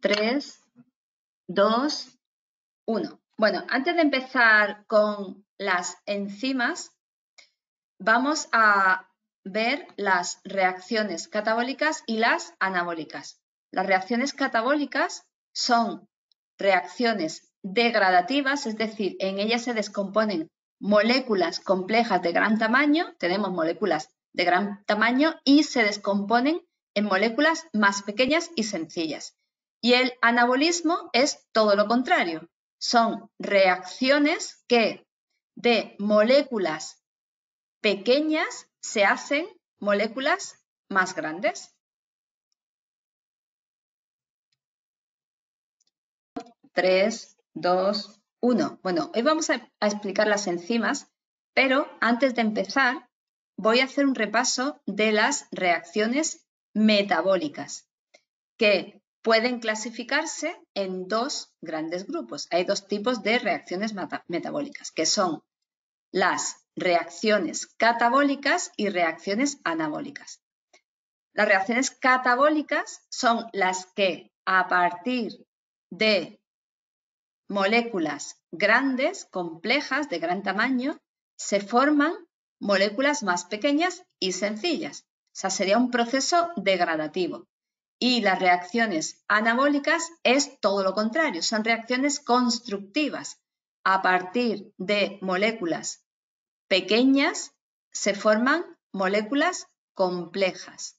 3, 2, 1. Bueno, antes de empezar con las enzimas, vamos a ver las reacciones catabólicas y las anabólicas. Las reacciones catabólicas son reacciones degradativas, es decir, en ellas se descomponen moléculas complejas de gran tamaño, tenemos moléculas de gran tamaño y se descomponen en moléculas más pequeñas y sencillas. Y el anabolismo es todo lo contrario, son reacciones que de moléculas pequeñas se hacen moléculas más grandes. 3, 2, 1. Bueno, hoy vamos a explicar las enzimas, pero antes de empezar voy a hacer un repaso de las reacciones metabólicas, que pueden clasificarse en dos grandes grupos. Hay dos tipos de reacciones metabólicas, que son las reacciones catabólicas y reacciones anabólicas. Las reacciones catabólicas son las que a partir de moléculas grandes, complejas, de gran tamaño, se forman moléculas más pequeñas y sencillas. O sea, sería un proceso degradativo. Y las reacciones anabólicas es todo lo contrario, son reacciones constructivas. A partir de moléculas pequeñas se forman moléculas complejas.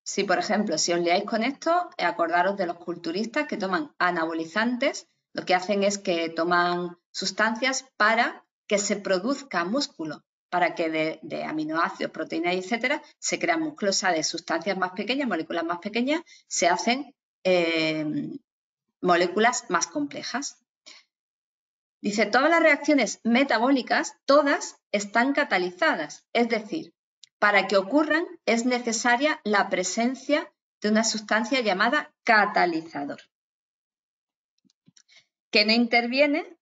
Si, por ejemplo, si os liáis con esto, acordaros de los culturistas que toman anabolizantes, lo que hacen es que toman sustancias para que se produzca músculo, para que de aminoácidos, proteínas, etcétera, se crean músculos. O sea, de sustancias más pequeñas, moléculas más pequeñas, se hacen moléculas más complejas. Dice, todas las reacciones metabólicas, todas están catalizadas, es decir, para que ocurran es necesaria la presencia de una sustancia llamada catalizador, que no interviene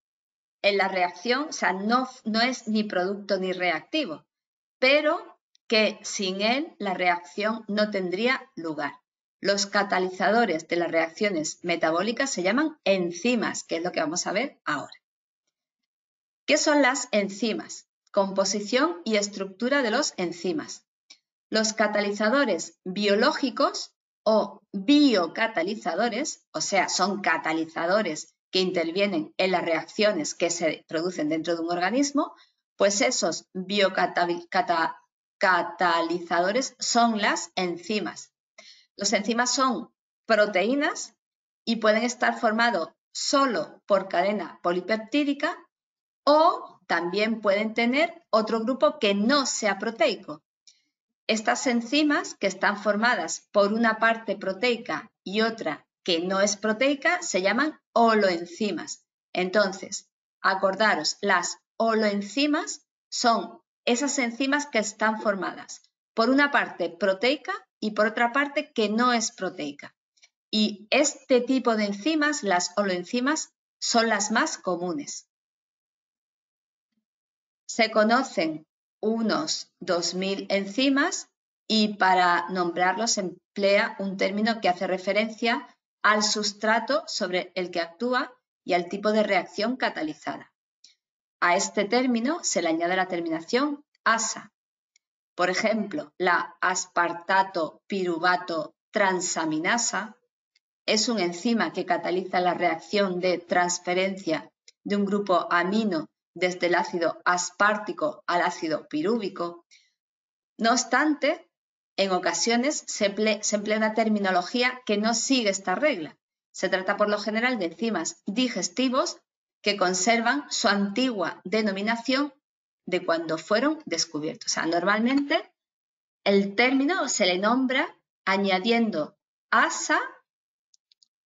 en la reacción, o sea, no es ni producto ni reactivo, pero que sin él la reacción no tendría lugar. Los catalizadores de las reacciones metabólicas se llaman enzimas, que es lo que vamos a ver ahora. ¿Qué son las enzimas? Composición y estructura de los enzimas. Los catalizadores biológicos o biocatalizadores, o sea, son catalizadores que intervienen en las reacciones que se producen dentro de un organismo, pues esos biocatalizadores son las enzimas. Las enzimas son proteínas y pueden estar formados solo por cadena polipeptídica o también pueden tener otro grupo que no sea proteico. Estas enzimas, que están formadas por una parte proteica y otra que no es proteica, se llaman holoenzimas. Entonces, acordaros, las holoenzimas son esas enzimas que están formadas por una parte proteica y por otra parte que no es proteica. Y este tipo de enzimas, las holoenzimas, son las más comunes. Se conocen unos 2000 enzimas y para nombrarlos se emplea un término que hace referencia al sustrato sobre el que actúa y al tipo de reacción catalizada. A este término se le añade la terminación asa. Por ejemplo, la aspartato piruvato transaminasa es una enzima que cataliza la reacción de transferencia de un grupo amino desde el ácido aspartico al ácido pirúvico. No obstante, en ocasiones se emplea una terminología que no sigue esta regla. Se trata por lo general de enzimas digestivos que conservan su antigua denominación de cuando fueron descubiertos. O sea, normalmente el término se le nombra añadiendo asa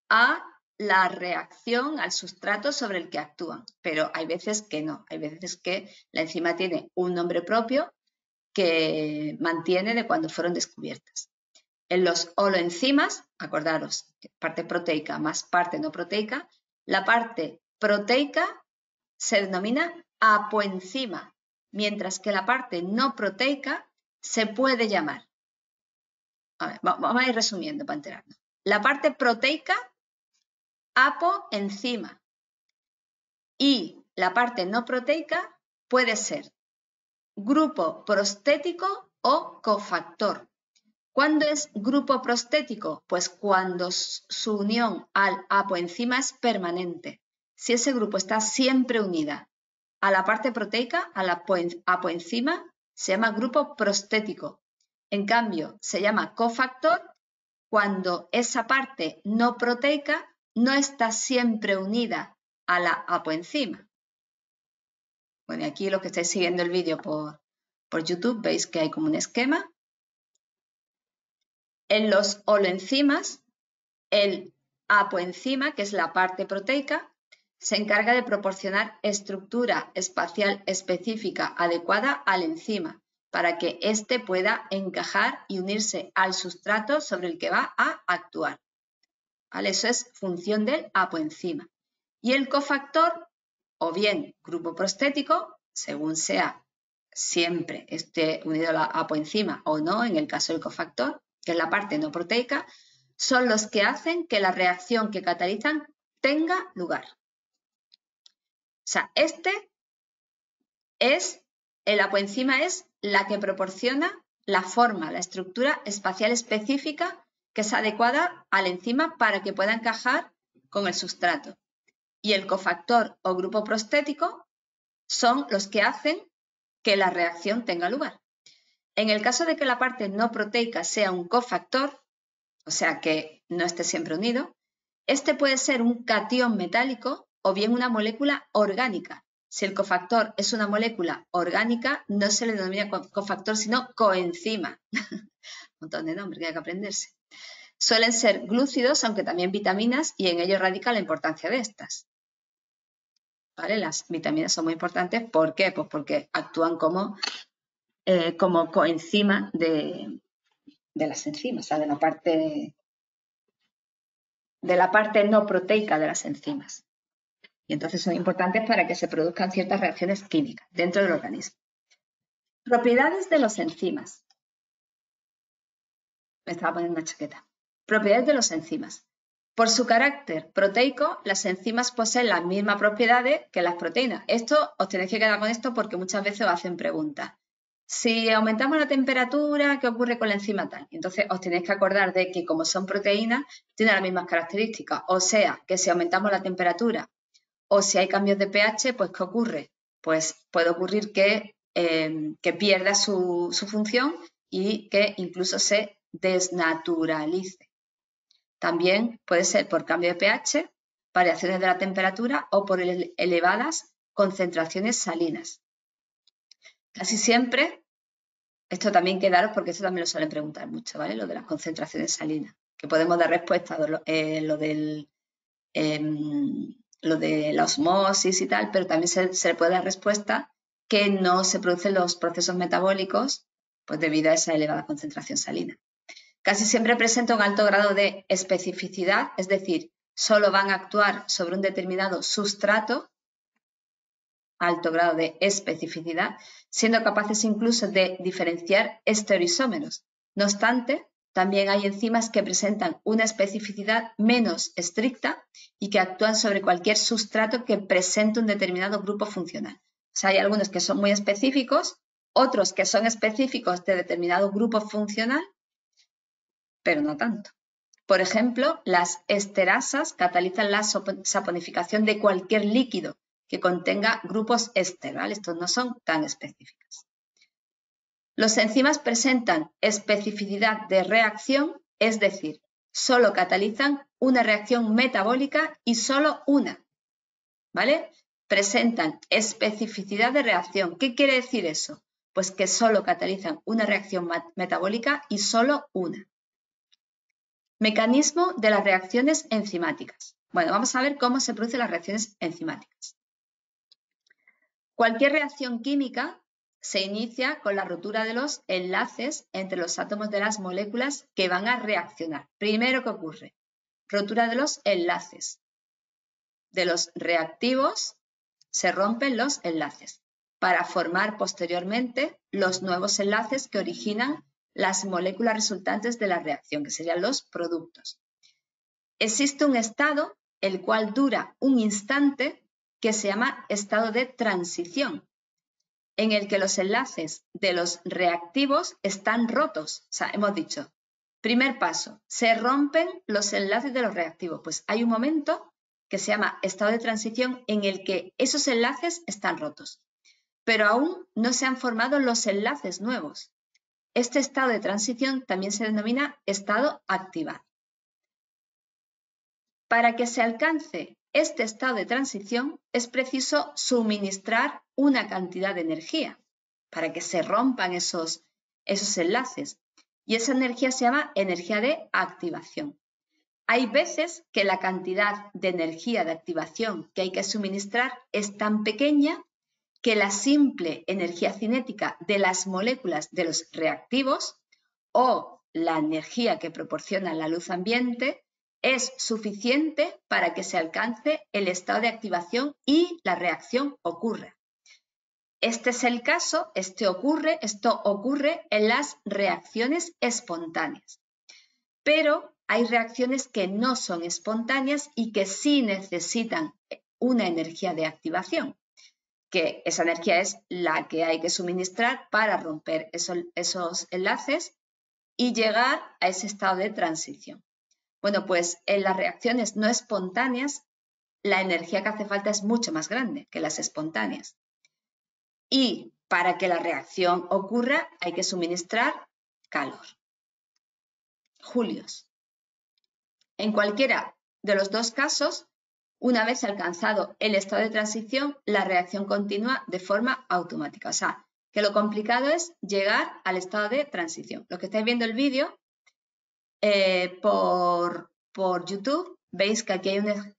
a la reacción, al sustrato sobre el que actúan, pero hay veces que no, hay veces que la enzima tiene un nombre propio que mantiene de cuando fueron descubiertas. En los holoenzimas, acordaros, parte proteica más parte no proteica, la parte proteica se denomina apoenzima, mientras que la parte no proteica se puede llamar. A ver, vamos a ir resumiendo para enterarnos. la parte proteica, apoenzima. Y la parte no proteica puede ser grupo prostético o cofactor. ¿Cuándo es grupo prostético? Pues cuando su unión al apoenzima es permanente. Si ese grupo está siempre unida a la parte proteica, a la apoenzima, se llama grupo prostético. En cambio, se llama cofactor cuando esa parte no proteica no está siempre unida a la apoenzima. Bueno, y aquí los que estáis siguiendo el vídeo por YouTube veis que hay como un esquema. En los holoenzimas, el apoenzima, que es la parte proteica, se encarga de proporcionar estructura espacial específica adecuada al enzima para que éste pueda encajar y unirse al sustrato sobre el que va a actuar. ¿Vale? Eso es función del apoenzima. Y el cofactor, o bien grupo prostético, según sea siempre esté unido a la apoenzima o no, en el caso del cofactor, que es la parte no proteica, son los que hacen que la reacción que catalizan tenga lugar. O sea, el apoenzima es la que proporciona la forma, la estructura espacial específica que es adecuada al enzima para que pueda encajar con el sustrato. Y el cofactor o grupo prostético son los que hacen que la reacción tenga lugar. En el caso de que la parte no proteica sea un cofactor, o sea que no esté siempre unido, este puede ser un catión metálico o bien una molécula orgánica. Si el cofactor es una molécula orgánica, no se le denomina cofactor, sino coenzima. Un montón de nombres que hay que aprenderse. Suelen ser glúcidos, aunque también vitaminas, y en ello radica la importancia de estas. ¿Vale? Las vitaminas son muy importantes. ¿Por qué? Pues porque actúan como coenzima de las enzimas, o sea, de la parte no proteica de las enzimas. Y entonces son importantes para que se produzcan ciertas reacciones químicas dentro del organismo. Propiedades de los enzimas. Me estaba poniendo una chaqueta. Propiedades de los enzimas. Por su carácter proteico, las enzimas poseen las mismas propiedades que las proteínas. Esto os tenéis que quedar con esto porque muchas veces os hacen preguntas. Si aumentamos la temperatura, ¿qué ocurre con la enzima tal? Entonces os tenéis que acordar de que como son proteínas, tienen las mismas características. O sea, que si aumentamos la temperatura o si hay cambios de pH, pues ¿qué ocurre? Pues puede ocurrir que pierda su función y que incluso se desnaturalice. También puede ser por cambio de pH, variaciones de la temperatura o por elevadas concentraciones salinas. Casi siempre, esto también quedaros porque esto también lo suelen preguntar mucho, ¿vale? Lo de las concentraciones salinas, que podemos dar respuesta a lo de la osmosis y tal, pero también se le puede dar respuesta que no se producen los procesos metabólicos pues debido a esa elevada concentración salina. Casi siempre presenta un alto grado de especificidad, es decir, solo van a actuar sobre un determinado sustrato, alto grado de especificidad, siendo capaces incluso de diferenciar estereoisómeros. No obstante, también hay enzimas que presentan una especificidad menos estricta y que actúan sobre cualquier sustrato que presente un determinado grupo funcional. O sea, hay algunos que son muy específicos, otros que son específicos de determinado grupo funcional, pero no tanto. Por ejemplo, las esterasas catalizan la saponificación de cualquier líquido que contenga grupos éster, ¿vale? Estos no son tan específicos. Los enzimas presentan especificidad de reacción, es decir, solo catalizan una reacción metabólica y solo una, ¿vale? Presentan especificidad de reacción. ¿Qué quiere decir eso? Pues que solo catalizan una reacción metabólica y solo una. Mecanismo de las reacciones enzimáticas. Bueno, vamos a ver cómo se producen las reacciones enzimáticas. Cualquier reacción química se inicia con la rotura de los enlaces entre los átomos de las moléculas que van a reaccionar. Primero, ¿qué ocurre? Rotura de los enlaces. De los reactivos se rompen los enlaces para formar posteriormente los nuevos enlaces que originan las moléculas resultantes de la reacción, que serían los productos. existe un estado el cual dura un instante que se llama estado de transición, en el que los enlaces de los reactivos están rotos. O sea, hemos dicho, primer paso, se rompen los enlaces de los reactivos. Pues hay un momento que se llama estado de transición en el que esos enlaces están rotos, pero aún no se han formado los enlaces nuevos. Este estado de transición también se denomina estado activado. Para que se alcance este estado de transición es preciso suministrar una cantidad de energía para que se rompan esos enlaces. Y esa energía se llama energía de activación. Hay veces que la cantidad de energía de activación que hay que suministrar es tan pequeña que la simple energía cinética de las moléculas de los reactivos o la energía que proporciona la luz ambiente es suficiente para que se alcance el estado de activación y la reacción ocurra. Este es el caso, esto ocurre en las reacciones espontáneas. Pero hay reacciones que no son espontáneas y que sí necesitan una energía de activación, que esa energía es la que hay que suministrar para romper esos enlaces y llegar a ese estado de transición. Bueno, pues en las reacciones no espontáneas, la energía que hace falta es mucho más grande que las espontáneas. Y para que la reacción ocurra hay que suministrar calor. Julios. En cualquiera de los dos casos, una vez alcanzado el estado de transición, la reacción continúa de forma automática. O sea, que lo complicado es llegar al estado de transición. Los que estáis viendo el vídeo por YouTube, veis que aquí hay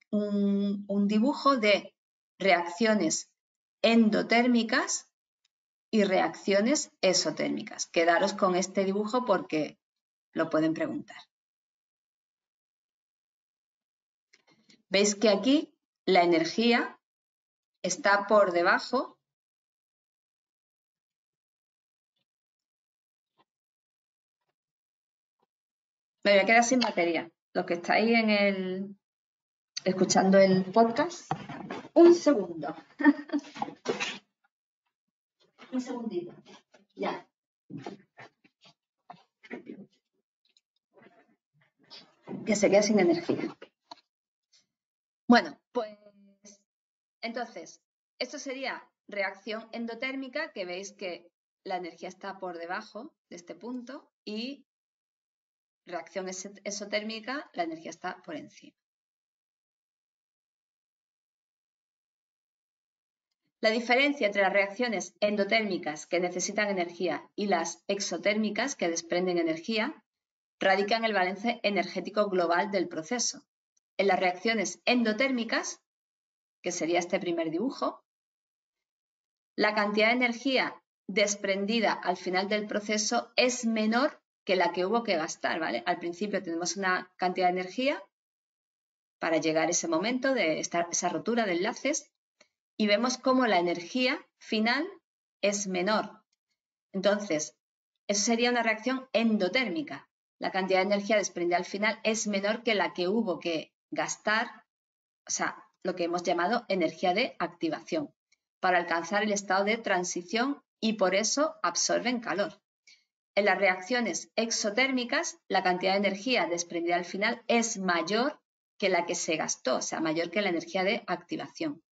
un dibujo de reacciones endotérmicas y reacciones exotérmicas. Quedaros con este dibujo porque lo pueden preguntar. Veis que aquí la energía está por debajo . Me voy a quedar sin batería. Los que estáis escuchando el podcast, un segundo. Un segundito. Ya. Que se quede sin energía. Bueno, pues entonces, esto sería reacción endotérmica, que veis que la energía está por debajo de este punto, y reacción exotérmica, la energía está por encima. La diferencia entre las reacciones endotérmicas que necesitan energía y las exotérmicas que desprenden energía radica en el balance energético global del proceso. En las reacciones endotérmicas, que sería este primer dibujo, la cantidad de energía desprendida al final del proceso es menor que la que hubo que gastar, ¿vale? Al principio tenemos una cantidad de energía para llegar a ese momento de esa rotura de enlaces y vemos cómo la energía final es menor. Entonces, eso sería una reacción endotérmica. La cantidad de energía desprendida al final es menor que la que hubo que gastar, o sea, lo que hemos llamado energía de activación, para alcanzar el estado de transición y por eso absorben calor. En las reacciones exotérmicas, la cantidad de energía desprendida al final es mayor que la que se gastó, o sea, mayor que la energía de activación,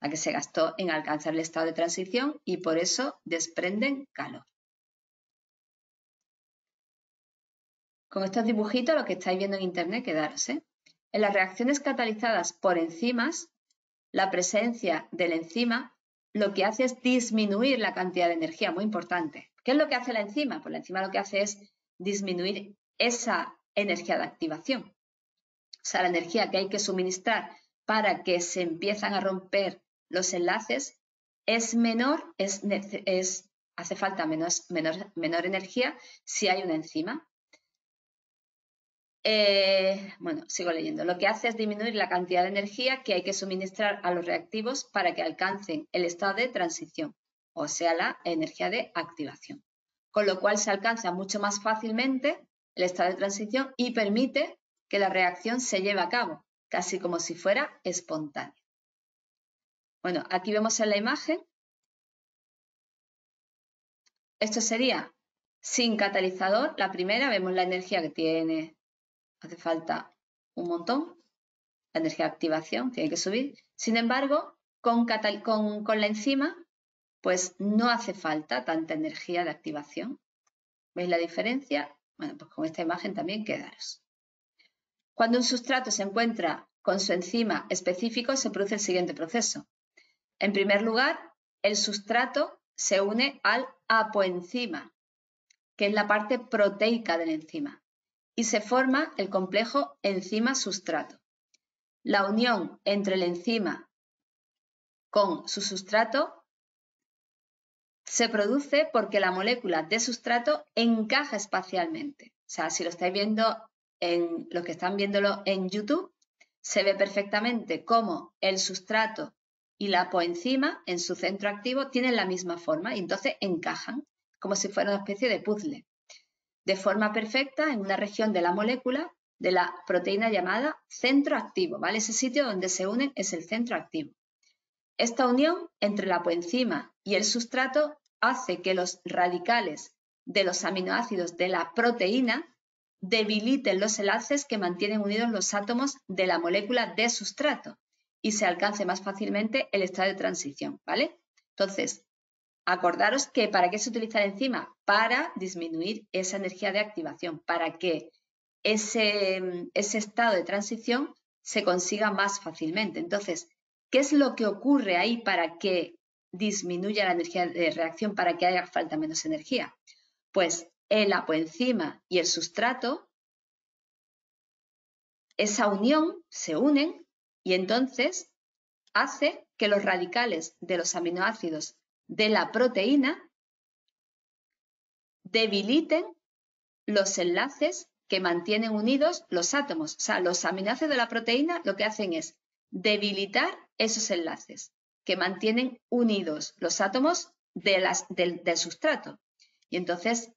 la que se gastó en alcanzar el estado de transición y por eso desprenden calor. Con estos dibujitos, lo que estáis viendo en internet, quedaros, ¿eh? En las reacciones catalizadas por enzimas, la presencia del enzima lo que hace es disminuir la cantidad de energía, muy importante. ¿Qué es lo que hace la enzima? Pues la enzima lo que hace es disminuir esa energía de activación. O sea, la energía que hay que suministrar para que se empiezan a romper los enlaces es menor, hace falta menor energía si hay una enzima. Bueno, sigo leyendo. Lo que hace es disminuir la cantidad de energía que hay que suministrar a los reactivos para que alcancen el estado de transición, o sea, la energía de activación. Con lo cual se alcanza mucho más fácilmente el estado de transición y permite que la reacción se lleve a cabo, casi como si fuera espontánea. Bueno, aquí vemos en la imagen, esto sería sin catalizador, la primera, vemos la energía que tiene, hace falta un montón, la energía de activación tiene que subir, sin embargo, con la enzima, pues no hace falta tanta energía de activación. ¿Veis la diferencia? Bueno, pues con esta imagen también quedaros. Cuando un sustrato se encuentra con su enzima específico, se produce el siguiente proceso. En primer lugar, el sustrato se une al apoenzima, que es la parte proteica de la enzima, y se forma el complejo enzima-sustrato. La unión entre la enzima con su sustrato se produce porque la molécula de sustrato encaja espacialmente. O sea, si lo estáis viendo, los que están viéndolo en YouTube, se ve perfectamente cómo el sustrato y la apoenzima en su centro activo tienen la misma forma y entonces encajan como si fuera una especie de puzzle. De forma perfecta en una región de la molécula de la proteína llamada centro activo, ¿vale? Ese sitio donde se unen es el centro activo. Esta unión entre la apoenzima y el sustrato hace que los radicales de los aminoácidos de la proteína debiliten los enlaces que mantienen unidos los átomos de la molécula de sustrato y se alcance más fácilmente el estado de transición, ¿vale? Entonces, acordaros que ¿para qué se utiliza la enzima? Para disminuir esa energía de activación, para que ese estado de transición se consiga más fácilmente. Entonces, ¿qué es lo que ocurre ahí para que disminuya la energía de reacción, para que haga falta menos energía? Pues el apoenzima y el sustrato, esa unión se unen y entonces hace que los radicales de los aminoácidos de la proteína debiliten los enlaces que mantienen unidos los átomos. O sea, los aminoácidos de la proteína lo que hacen es debilitar esos enlaces que mantienen unidos los átomos del sustrato. Y entonces,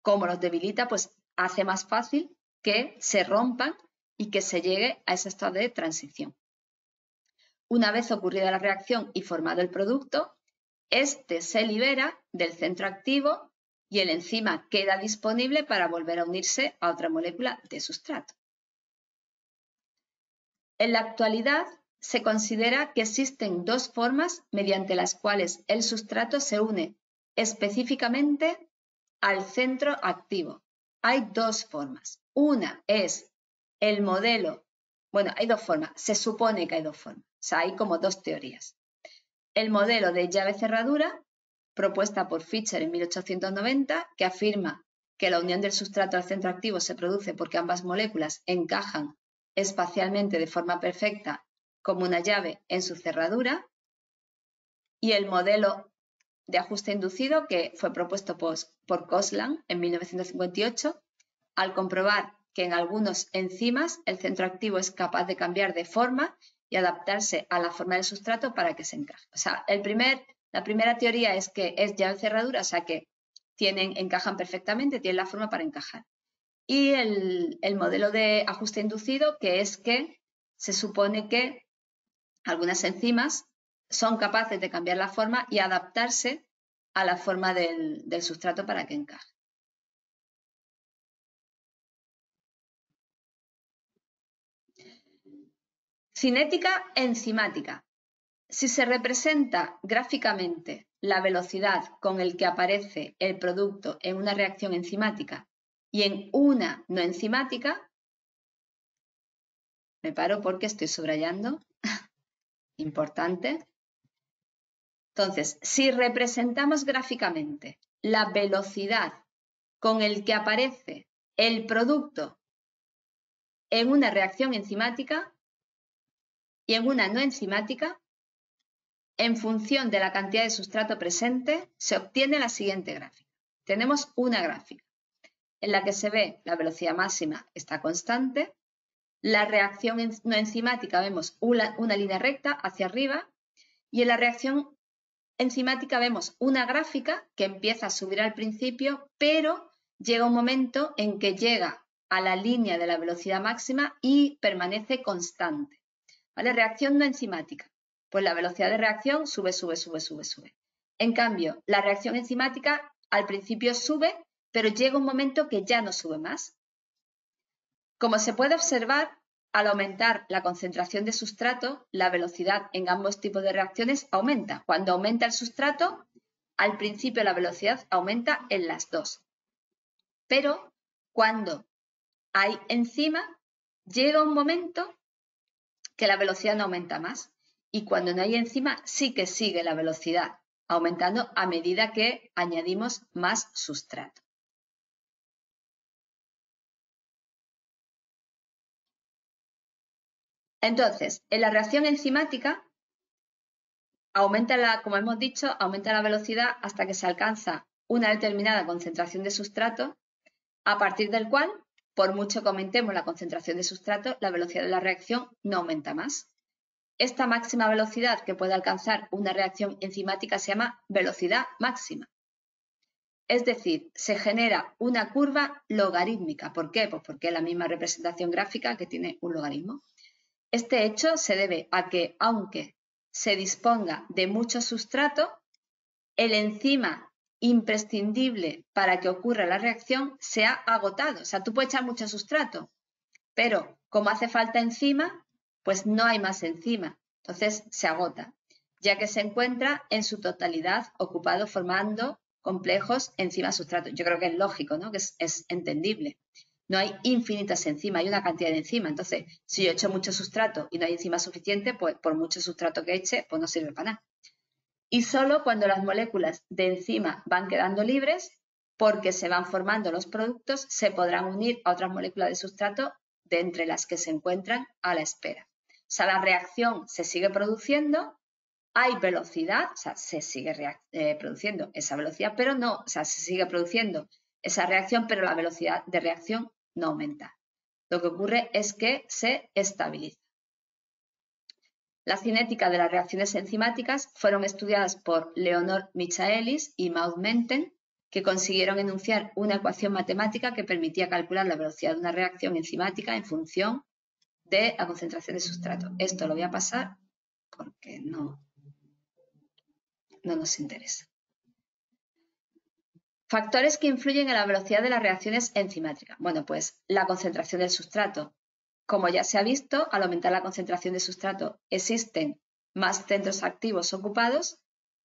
como los debilita, pues hace más fácil que se rompan y que se llegue a ese estado de transición. Una vez ocurrida la reacción y formado el producto, este se libera del centro activo y el enzima queda disponible para volver a unirse a otra molécula de sustrato. En la actualidad, se considera que existen dos formas mediante las cuales el sustrato se une específicamente al centro activo. Hay dos formas. Una es el modelo, bueno, hay dos formas, se supone que hay dos formas, o sea, hay como dos teorías. El modelo de llave-cerradura, propuesta por Fischer en 1890, que afirma que la unión del sustrato al centro activo se produce porque ambas moléculas encajan espacialmente de forma perfecta como una llave en su cerradura, y el modelo de ajuste inducido que fue propuesto por Kosland en 1958, al comprobar que en algunos enzimas el centro activo es capaz de cambiar de forma y adaptarse a la forma del sustrato para que se encaje. O sea, la primera teoría es que es llave cerradura, o sea que encajan perfectamente, tienen la forma para encajar. Y el modelo de ajuste inducido, que es que se supone que algunas enzimas son capaces de cambiar la forma y adaptarse a la forma del sustrato para que encaje. Cinética enzimática. Si se representa gráficamente la velocidad con el que aparece el producto en una reacción enzimática y en una no enzimática, me paro porque estoy subrayando, importante. Entonces, si representamos gráficamente la velocidad con el que aparece el producto en una reacción enzimática y en una no enzimática, en función de la cantidad de sustrato presente, se obtiene la siguiente gráfica. Tenemos una gráfica en la que se ve la velocidad máxima está constante, la reacción no enzimática vemos una línea recta hacia arriba y en la reacción enzimática vemos una gráfica que empieza a subir al principio, pero llega un momento en que llega a la línea de la velocidad máxima y permanece constante. ¿Vale? Reacción no enzimática. Pues la velocidad de reacción sube, sube, sube, sube, sube. En cambio, la reacción enzimática al principio sube, pero llega un momento que ya no sube más. Como se puede observar, al aumentar la concentración de sustrato, la velocidad en ambos tipos de reacciones aumenta. Cuando aumenta el sustrato, al principio la velocidad aumenta en las dos. Pero cuando hay enzima, llega un momento que la velocidad no aumenta más. Y cuando no hay enzima, sí que sigue la velocidad aumentando a medida que añadimos más sustrato. Entonces, en la reacción enzimática, como hemos dicho, aumenta la velocidad hasta que se alcanza una determinada concentración de sustrato, a partir del cual, por mucho que aumentemos la concentración de sustrato, la velocidad de la reacción no aumenta más. Esta máxima velocidad que puede alcanzar una reacción enzimática se llama velocidad máxima. Es decir, se genera una curva logarítmica. ¿Por qué? Pues porque es la misma representación gráfica que tiene un logaritmo. Este hecho se debe a que, aunque se disponga de mucho sustrato, el enzima imprescindible para que ocurra la reacción se ha agotado. O sea, tú puedes echar mucho sustrato, pero como hace falta enzima, pues no hay más enzima. Entonces se agota, ya que se encuentra en su totalidad ocupado formando complejos enzima-sustrato. Yo creo que es lógico, ¿no? Que es entendible. No hay infinitas enzimas, hay una cantidad de enzimas. Entonces, si yo echo mucho sustrato y no hay enzima suficiente, pues por mucho sustrato que eche, pues no sirve para nada. Y solo cuando las moléculas de enzima van quedando libres, porque se van formando los productos, se podrán unir a otras moléculas de sustrato de entre las que se encuentran a la espera. O sea, la reacción se sigue produciendo, hay velocidad, o sea, se sigue produciendo esa velocidad, pero no, o sea, se sigue produciendo esa reacción, pero la velocidad de reacción no aumenta. Lo que ocurre es que se estabiliza. La cinética de las reacciones enzimáticas fueron estudiadas por Leonor Michaelis y Maud Menten, que consiguieron enunciar una ecuación matemática que permitía calcular la velocidad de una reacción enzimática en función de la concentración de sustrato. Esto lo voy a pasar porque no nos interesa. Factores que influyen en la velocidad de las reacciones enzimáticas. Bueno, pues la concentración del sustrato. Como ya se ha visto, al aumentar la concentración de sustrato existen más centros activos ocupados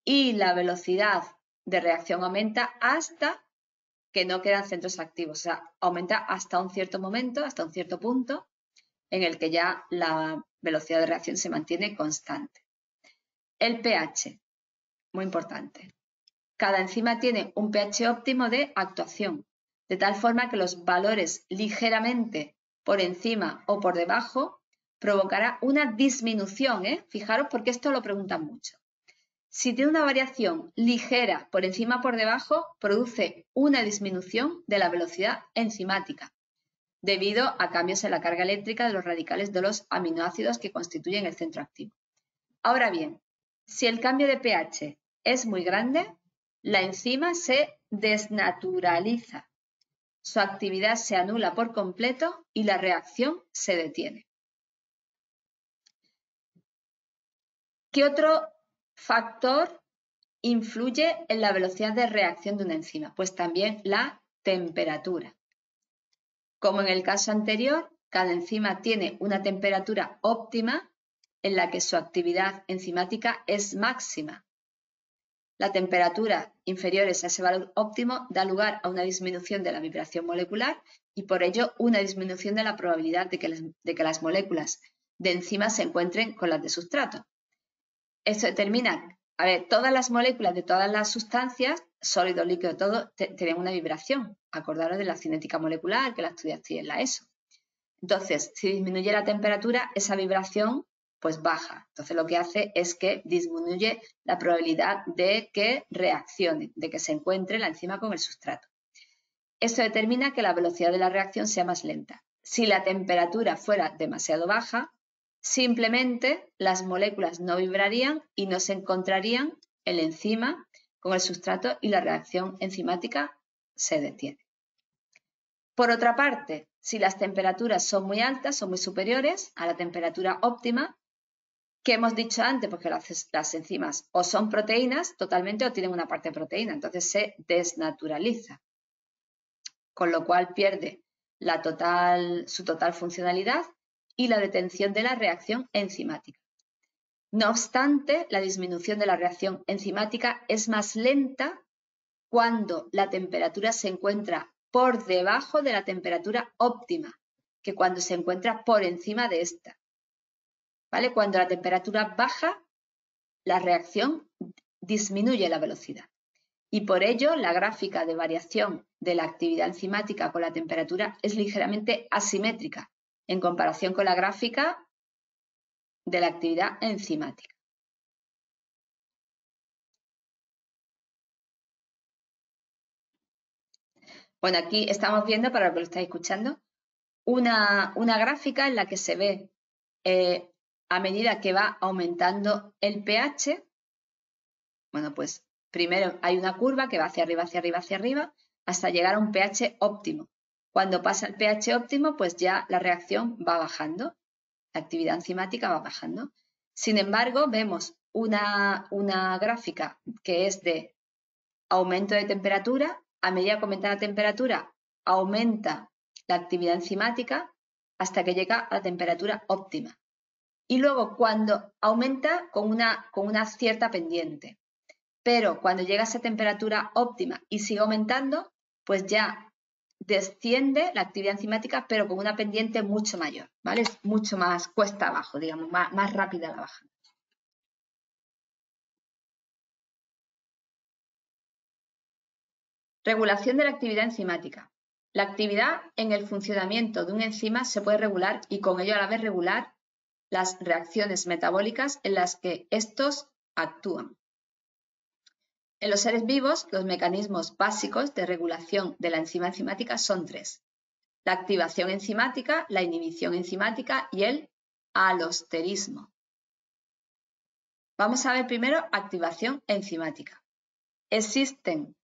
y la velocidad de reacción aumenta hasta que no quedan centros activos. O sea, aumenta hasta un cierto momento, hasta un cierto punto en el que ya la velocidad de reacción se mantiene constante. El pH, muy importante. Cada enzima tiene un pH óptimo de actuación, de tal forma que los valores ligeramente por encima o por debajo provocará una disminución, Fijaros porque esto lo preguntan mucho. Si tiene una variación ligera por encima o por debajo, produce una disminución de la velocidad enzimática, debido a cambios en la carga eléctrica de los radicales de los aminoácidos que constituyen el centro activo. Ahora bien, si el cambio de pH es muy grande, la enzima se desnaturaliza, su actividad se anula por completo y la reacción se detiene. ¿Qué otro factor influye en la velocidad de reacción de una enzima? Pues también la temperatura. Como en el caso anterior, cada enzima tiene una temperatura óptima en la que su actividad enzimática es máxima. La temperatura inferiores a ese valor óptimo da lugar a una disminución de la vibración molecular y por ello una disminución de la probabilidad de que las moléculas de enzima se encuentren con las de sustrato. Esto determina, todas las moléculas de todas las sustancias, sólido, líquido, todo, tienen una vibración. Acordaros de la cinética molecular que la estudiasteis en la ESO. Entonces, si disminuye la temperatura, esa vibración pues baja. Entonces lo que hace es que disminuye la probabilidad de que reaccione, de que se encuentre la enzima con el sustrato. Esto determina que la velocidad de la reacción sea más lenta. Si la temperatura fuera demasiado baja, simplemente las moléculas no vibrarían y no se encontrarían el enzima con el sustrato y la reacción enzimática se detiene. Por otra parte, si las temperaturas son muy altas, son muy superiores a la temperatura óptima, que hemos dicho antes, porque las enzimas o son proteínas totalmente o tienen una parte de proteína, entonces se desnaturaliza, con lo cual pierde su total funcionalidad y la detención de la reacción enzimática. No obstante, la disminución de la reacción enzimática es más lenta cuando la temperatura se encuentra por debajo de la temperatura óptima que cuando se encuentra por encima de esta. ¿Vale? Cuando la temperatura baja, la reacción disminuye la velocidad. Y por ello, la gráfica de variación de la actividad enzimática con la temperatura es ligeramente asimétrica en comparación con la gráfica de la actividad enzimática. Bueno, aquí estamos viendo, para los que lo estáis escuchando, una gráfica en la que se ve a medida que va aumentando el pH. Bueno, pues primero hay una curva que va hacia arriba, hacia arriba, hacia arriba, hasta llegar a un pH óptimo. Cuando pasa el pH óptimo, pues ya la reacción va bajando, la actividad enzimática va bajando. Sin embargo, vemos una gráfica que es de aumento de temperatura. A medida que aumenta la temperatura, aumenta la actividad enzimática hasta que llega a la temperatura óptima. Y luego cuando aumenta con una cierta pendiente. Pero cuando llega a esa temperatura óptima y sigue aumentando, pues ya desciende la actividad enzimática, pero con una pendiente mucho mayor, ¿vale? Es mucho más cuesta abajo, digamos, más rápida la baja. Regulación de la actividad enzimática. La actividad en el funcionamiento de una enzima se puede regular y con ello a la vez regular las reacciones metabólicas en las que estos actúan. En los seres vivos, los mecanismos básicos de regulación de la enzima enzimática son tres: la activación enzimática, la inhibición enzimática y el alosterismo. Vamos a ver primero activación enzimática. Existen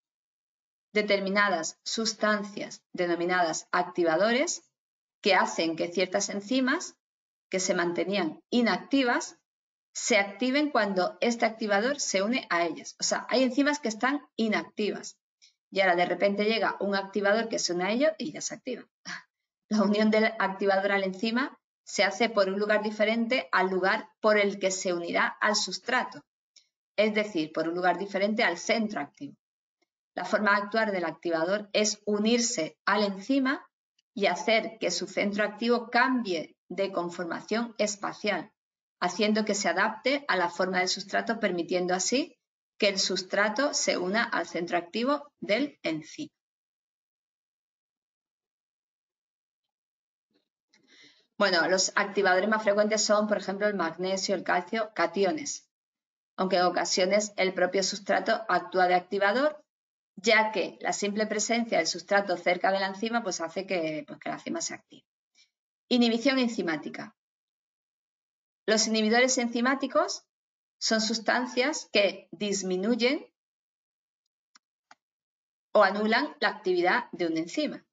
determinadas sustancias denominadas activadores que hacen que ciertas enzimas que se mantenían inactivas se activen cuando este activador se une a ellas. O sea, hay enzimas que están inactivas y ahora de repente llega un activador que se une a ellos y ya se activa. La unión del activador a la enzima se hace por un lugar diferente al lugar por el que se unirá al sustrato, es decir, por un lugar diferente al centro activo. La forma de actuar del activador es unirse a la enzima y hacer que su centro activo cambie de conformación espacial, haciendo que se adapte a la forma del sustrato, permitiendo así que el sustrato se una al centro activo del enzima. Bueno, los activadores más frecuentes son, por ejemplo, el magnesio, el calcio, cationes, aunque en ocasiones el propio sustrato actúa de activador, ya que la simple presencia del sustrato cerca de la enzima pues hace que la enzima se active. Inhibición enzimática. Los inhibidores enzimáticos son sustancias que disminuyen o anulan la actividad de una enzima.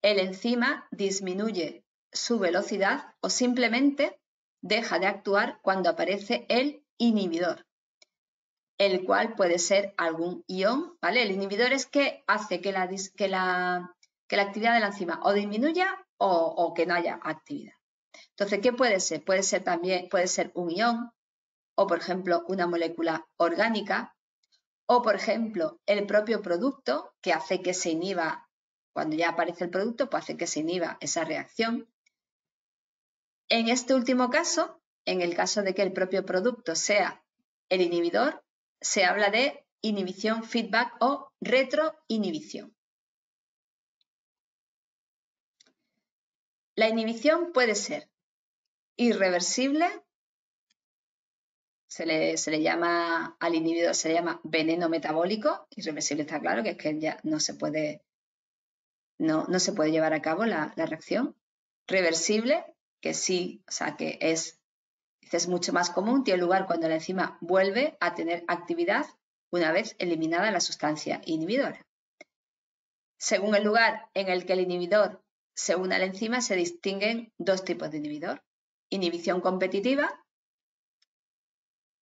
El enzima disminuye su velocidad o simplemente deja de actuar cuando aparece el inhibidor, el cual puede ser algún ion, ¿vale? El inhibidor es que hace que la actividad de la enzima o disminuya o que no haya actividad. Entonces, ¿qué puede ser? Puede ser un ion o, por ejemplo, una molécula orgánica o, por ejemplo, el propio producto que hace que se inhiba, cuando ya aparece el producto, pues hace que se inhiba esa reacción. En este último caso, en el caso de que el propio producto sea el inhibidor, se habla de inhibición feedback o retroinhibición. La inhibición puede ser irreversible, se le llama al inhibidor, se le llama veneno metabólico. Irreversible está claro que es que ya no se puede llevar a cabo la reacción. Reversible, que sí, o sea que es mucho más común, tiene lugar cuando la enzima vuelve a tener actividad una vez eliminada la sustancia inhibidora. Según el lugar en el que el inhibidor se une a la enzima se distinguen dos tipos de inhibidor. Inhibición competitiva,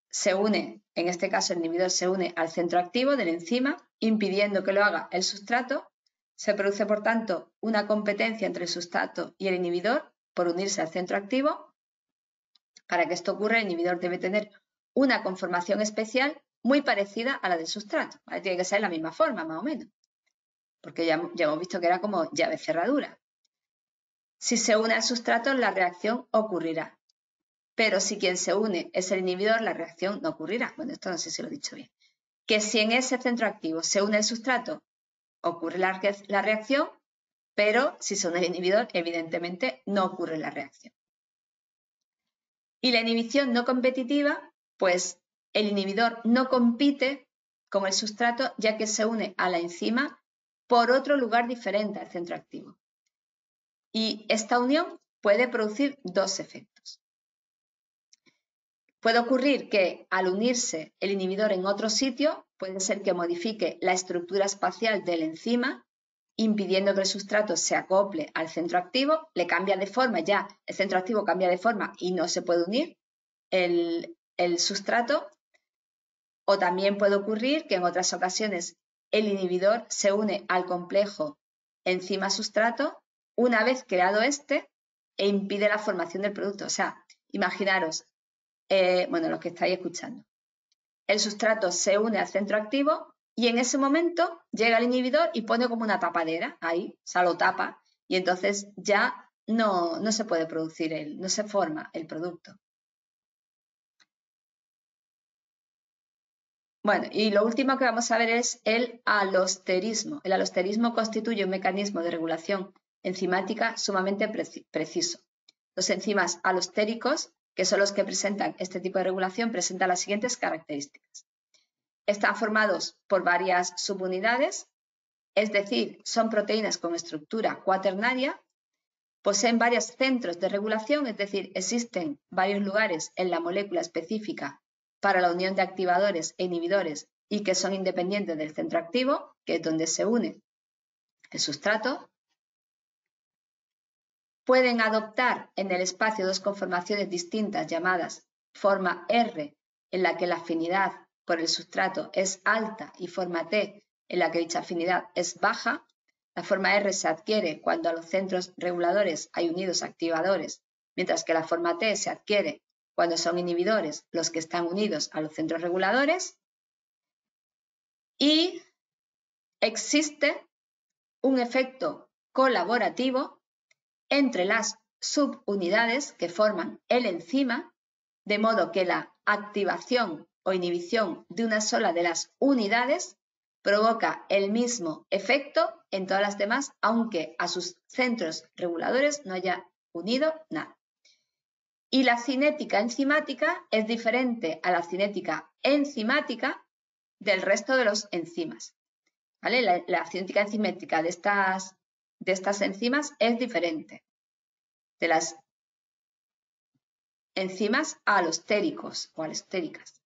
se une, en este caso el inhibidor se une al centro activo de la enzima, impidiendo que lo haga el sustrato. Se produce, por tanto, una competencia entre el sustrato y el inhibidor por unirse al centro activo. Para que esto ocurra, el inhibidor debe tener una conformación especial muy parecida a la del sustrato. ¿Vale? Tiene que ser la misma forma, más o menos, porque ya hemos visto que era como llave cerradura. Si se une al sustrato, la reacción ocurrirá. Pero si quien se une es el inhibidor, la reacción no ocurrirá. Bueno, esto no sé si lo he dicho bien. Que si en ese centro activo se une el sustrato, ocurre la reacción, pero si se une el inhibidor, evidentemente no ocurre la reacción. Y la inhibición no competitiva, pues el inhibidor no compite con el sustrato ya que se une a la enzima por otro lugar diferente al centro activo. Y esta unión puede producir dos efectos. Puede ocurrir que al unirse el inhibidor en otro sitio, puede ser que modifique la estructura espacial de la enzima, impidiendo que el sustrato se acople al centro activo, le cambia de forma, ya el centro activo cambia de forma y no se puede unir el sustrato. O también puede ocurrir que en otras ocasiones el inhibidor se une al complejo enzima-sustrato una vez creado este e impide la formación del producto. O sea, imaginaros, bueno, los que estáis escuchando, el sustrato se une al centro activo y en ese momento llega el inhibidor y pone como una tapadera ahí, o sea, lo tapa y entonces ya no se puede producir, no se forma el producto. Bueno, y lo último que vamos a ver es el alosterismo. El alosterismo constituye un mecanismo de regulación enzimática sumamente preciso. Los enzimas alostéricos, que son los que presentan este tipo de regulación, presentan las siguientes características. Están formados por varias subunidades, es decir, son proteínas con estructura cuaternaria, poseen varios centros de regulación, es decir, existen varios lugares en la molécula específica para la unión de activadores e inhibidores y que son independientes del centro activo, que es donde se une el sustrato. Pueden adoptar en el espacio dos conformaciones distintas llamadas forma R, en la que la afinidad por el sustrato es alta, y forma T, en la que dicha afinidad es baja. La forma R se adquiere cuando a los centros reguladores hay unidos activadores, mientras que la forma T se adquiere cuando son inhibidores los que están unidos a los centros reguladores. Y existe un efecto colaborativo entre las subunidades que forman el enzima, de modo que la activación o inhibición de una sola de las unidades provoca el mismo efecto en todas las demás, aunque a sus centros reguladores no haya unido nada. Y la cinética enzimática es diferente a la cinética enzimática del resto de los enzimas. ¿Vale? La cinética enzimática de estas enzimas es diferente de las enzimas alostéricos o alostéricas.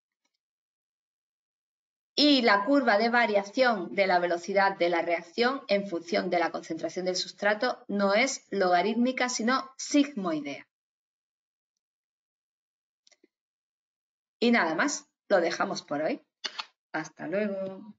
Y la curva de variación de la velocidad de la reacción en función de la concentración del sustrato no es logarítmica, sino sigmoidea. Y nada más, lo dejamos por hoy. Hasta luego.